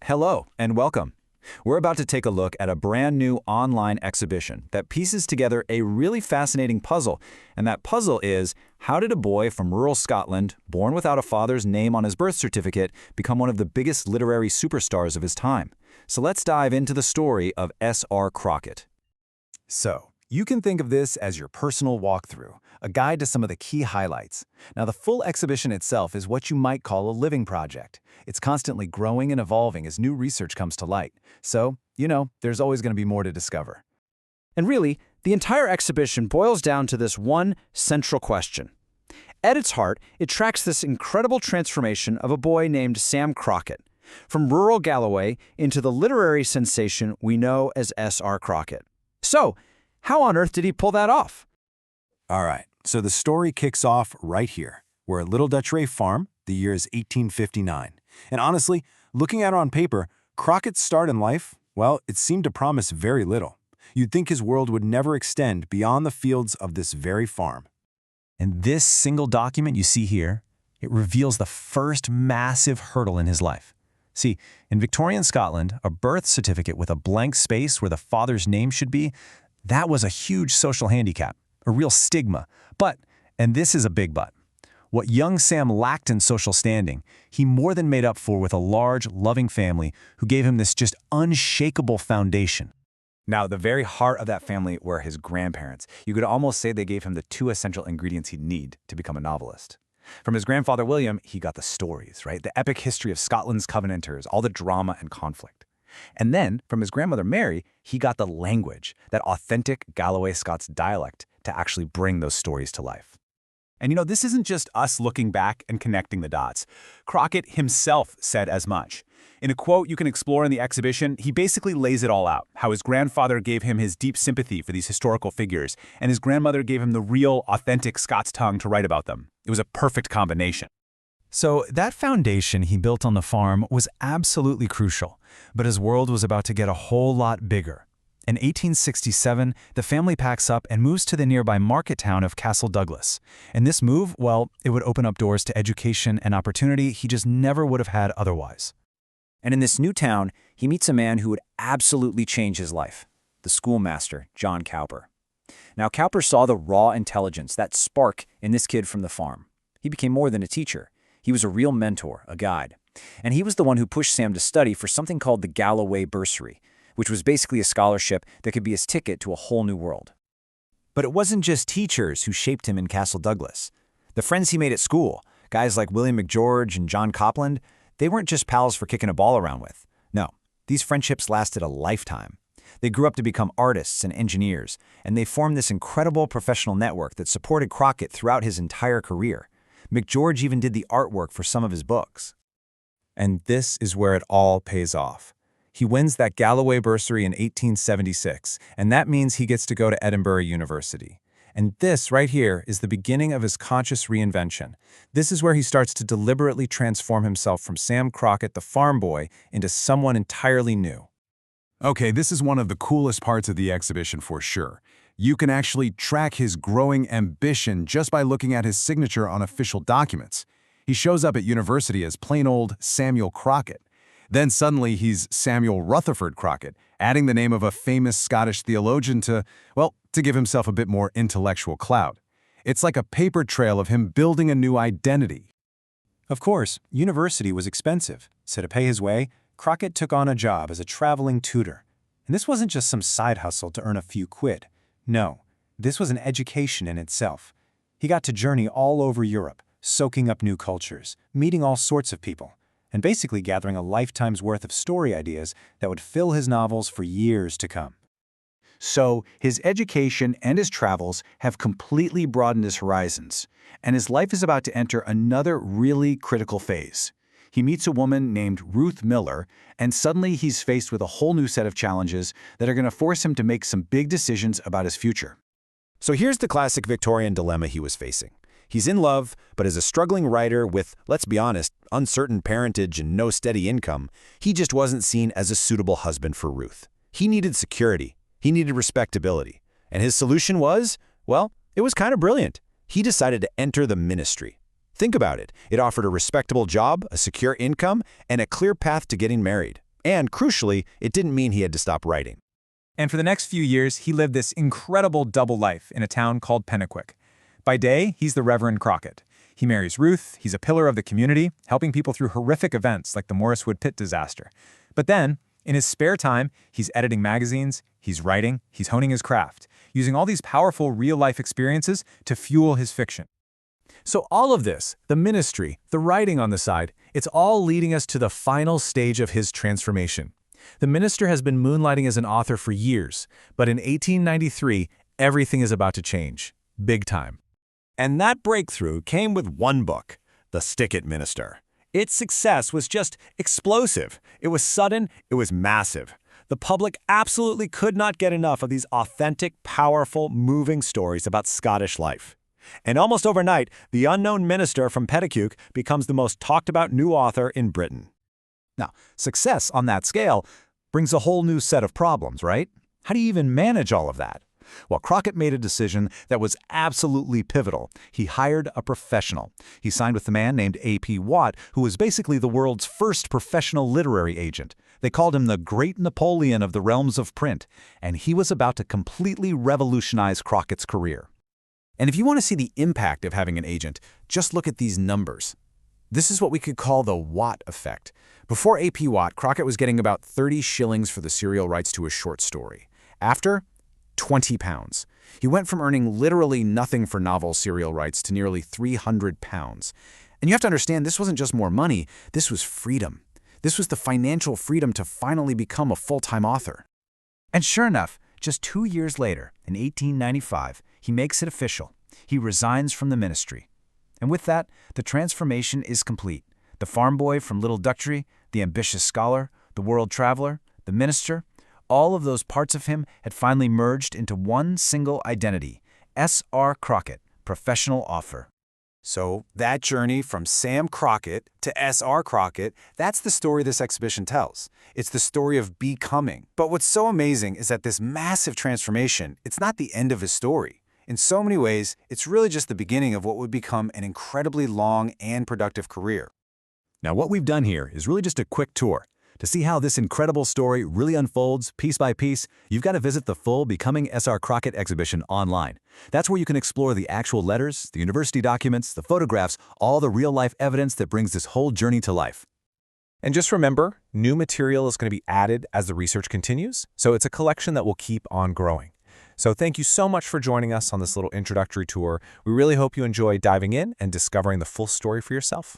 Hello and welcome. We're about to take a look at a brand new online exhibition that pieces together a really fascinating puzzle. And that puzzle is, how did a boy from rural Scotland, born without a father's name on his birth certificate, become one of the biggest literary superstars of his time? So let's dive into the story of S.R. Crockett. So, you can think of this as your personal walkthrough, a guide to some of the key highlights. Now, the full exhibition itself is what you might call a living project. It's constantly growing and evolving as new research comes to light. So, there's always going to be more to discover. And really, the entire exhibition boils down to this one central question. At its heart, it tracks this incredible transformation of a boy named Sam Crockett, from rural Galloway into the literary sensation we know as S.R. Crockett. So, how on earth did he pull that off? All right, so the story kicks off right here. We're at Little Duchrae Farm, the year is 1859. And honestly, looking at it on paper, Crockett's start in life, well, it seemed to promise very little. You'd think his world would never extend beyond the fields of this very farm. And this single document you see here, it reveals the first massive hurdle in his life. See, in Victorian Scotland, a birth certificate with a blank space where the father's name should be, that was a huge social handicap, a real stigma. But, and this is a big but, what young Sam lacked in social standing, he more than made up for with a large, loving family who gave him this just unshakable foundation. Now, the very heart of that family were his grandparents. You could almost say they gave him the two essential ingredients he'd need to become a novelist. From his grandfather William, he got the stories, right? The epic history of Scotland's Covenanters, all the drama and conflict. And then, from his grandmother Mary, he got the language, that authentic Galloway Scots dialect, to actually bring those stories to life. And this isn't just us looking back and connecting the dots. Crockett himself said as much. In a quote you can explore in the exhibition, he basically lays it all out, how his grandfather gave him his deep sympathy for these historical figures, and his grandmother gave him the real, authentic Scots tongue to write about them. It was a perfect combination. So that foundation he built on the farm was absolutely crucial, but his world was about to get a whole lot bigger. In 1867, the family packs up and moves to the nearby market town of Castle Douglas. And this move, well, it would open up doors to education and opportunity he just never would have had otherwise. And in this new town, he meets a man who would absolutely change his life, the schoolmaster, John Cowper. Now, Cowper saw the raw intelligence, that spark, in this kid from the farm. He became more than a teacher. He was a real mentor, a guide. And he was the one who pushed Sam to study for something called the Galloway Bursary, which was basically a scholarship that could be his ticket to a whole new world. But it wasn't just teachers who shaped him in Castle Douglas. The friends he made at school, guys like William McGeorge and John Copland, they weren't just pals for kicking a ball around with. No, these friendships lasted a lifetime. They grew up to become artists and engineers, and they formed this incredible professional network that supported Crockett throughout his entire career. McGeorge even did the artwork for some of his books. And this is where it all pays off. He wins that Galloway bursary in 1876, and that means he gets to go to Edinburgh University. And this right here is the beginning of his conscious reinvention. This is where he starts to deliberately transform himself from Sam Crockett, the farm boy, into someone entirely new. Okay, this is one of the coolest parts of the exhibition for sure. You can actually track his growing ambition just by looking at his signature on official documents. He shows up at university as plain old Samuel Crockett. Then suddenly he's Samuel Rutherford Crockett, adding the name of a famous Scottish theologian to give himself a bit more intellectual clout. It's like a paper trail of him building a new identity. Of course, university was expensive, so to pay his way, Crockett took on a job as a traveling tutor. And this wasn't just some side hustle to earn a few quid. No, this was an education in itself. He got to journey all over Europe, soaking up new cultures, meeting all sorts of people, and basically gathering a lifetime's worth of story ideas that would fill his novels for years to come. So, his education and his travels have completely broadened his horizons, and his life is about to enter another really critical phase. He meets a woman named Ruth Miller, and suddenly he's faced with a whole new set of challenges that are going to force him to make some big decisions about his future. So here's the classic Victorian dilemma he was facing. He's in love, but as a struggling writer with, let's be honest, uncertain parentage and no steady income, he just wasn't seen as a suitable husband for Ruth. He needed security. He needed respectability. And his solution was, well, it was kind of brilliant. He decided to enter the ministry. Think about it. It offered a respectable job, a secure income, and a clear path to getting married. And crucially, it didn't mean he had to stop writing. And for the next few years, he lived this incredible double life in a town called Penicuik. By day, he's the Reverend Crockett. He marries Ruth, he's a pillar of the community, helping people through horrific events like the Morriswood Pit disaster. But then, in his spare time, he's editing magazines, he's writing, he's honing his craft, using all these powerful real-life experiences to fuel his fiction. So all of this, the ministry, the writing on the side, it's all leading us to the final stage of his transformation. The minister has been moonlighting as an author for years, but in 1893, everything is about to change. Big time. And that breakthrough came with one book, The Stickit Minister. Its success was just explosive. It was sudden, it was massive. The public absolutely could not get enough of these authentic, powerful, moving stories about Scottish life. And almost overnight, the unknown minister from Penicuik becomes the most talked about new author in Britain. Now, success on that scale brings a whole new set of problems, right? How do you even manage all of that? Well, Crockett made a decision that was absolutely pivotal. He hired a professional. He signed with a man named A.P. Watt, who was basically the world's first professional literary agent. They called him the Great Napoleon of the realms of print, and he was about to completely revolutionize Crockett's career. And if you want to see the impact of having an agent, just look at these numbers. This is what we could call the Watt effect. Before A.P. Watt, Crockett was getting about 30 shillings for the serial rights to a short story. After, 20 pounds. He went from earning literally nothing for novel serial rights to nearly 300 pounds. And you have to understand, this wasn't just more money, this was freedom. This was the financial freedom to finally become a full-time author. And sure enough, just 2 years later, in 1895, he makes it official. He resigns from the ministry. And with that, the transformation is complete. The farm boy from Little Duchrae, the ambitious scholar, the world traveler, the minister, all of those parts of him had finally merged into one single identity, S.R. Crockett, professional author. So that journey from Sam Crockett to S.R. Crockett, that's the story this exhibition tells. It's the story of becoming. But what's so amazing is that this massive transformation, it's not the end of his story. In so many ways, it's really just the beginning of what would become an incredibly long and productive career. Now, what we've done here is really just a quick tour. To see how this incredible story really unfolds piece by piece, you've got to visit the full Becoming S.R. Crockett exhibition online. That's where you can explore the actual letters, the university documents, the photographs, all the real-life evidence that brings this whole journey to life. And just remember, new material is going to be added as the research continues, so it's a collection that will keep on growing. So thank you so much for joining us on this little introductory tour. We really hope you enjoy diving in and discovering the full story for yourself.